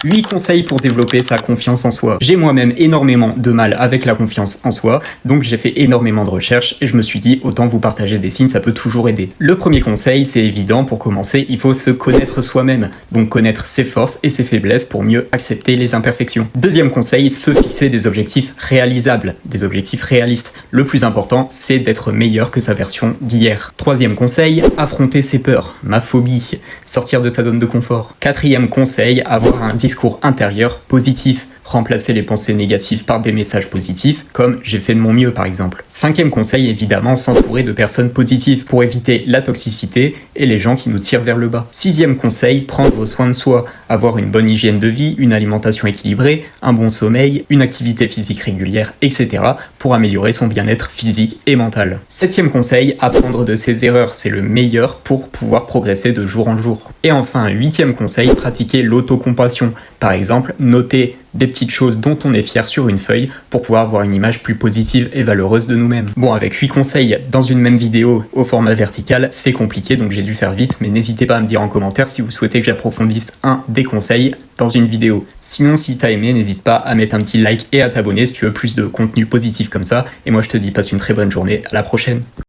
8 conseils pour développer sa confiance en soi. J'ai moi-même énormément de mal avec la confiance en soi, donc j'ai fait énormément de recherches et je me suis dit autant vous partager des signes, ça peut toujours aider. Le premier conseil, c'est évident, pour commencer, il faut se connaître soi-même, donc connaître ses forces et ses faiblesses pour mieux accepter les imperfections. Deuxième conseil, se fixer des objectifs réalisables, des objectifs réalistes. Le plus important, c'est d'être meilleur que sa version d'hier. Troisième conseil, affronter ses peurs, ma phobie, sortir de sa zone de confort. Quatrième conseil, avoir un discours intérieur positif. Remplacer les pensées négatives par des messages positifs, comme j'ai fait de mon mieux par exemple. Cinquième conseil, évidemment, s'entourer de personnes positives pour éviter la toxicité et les gens qui nous tirent vers le bas. Sixième conseil, prendre soin de soi, avoir une bonne hygiène de vie, une alimentation équilibrée, un bon sommeil, une activité physique régulière, etc. pour améliorer son bien-être physique et mental. Septième conseil, apprendre de ses erreurs, c'est le meilleur pour pouvoir progresser de jour en jour. Et enfin, huitième conseil, pratiquer l'autocompassion. Par exemple, noter des petites choses dont on est fier sur une feuille pour pouvoir avoir une image plus positive et valeureuse de nous-mêmes. Bon, avec 8 conseils dans une même vidéo au format vertical, c'est compliqué, donc j'ai dû faire vite, mais n'hésitez pas à me dire en commentaire si vous souhaitez que j'approfondisse un des conseils dans une vidéo. Sinon, si t'as aimé, n'hésite pas à mettre un petit like et à t'abonner si tu veux plus de contenu positif comme ça. Et moi, je te dis, passe une très bonne journée, à la prochaine.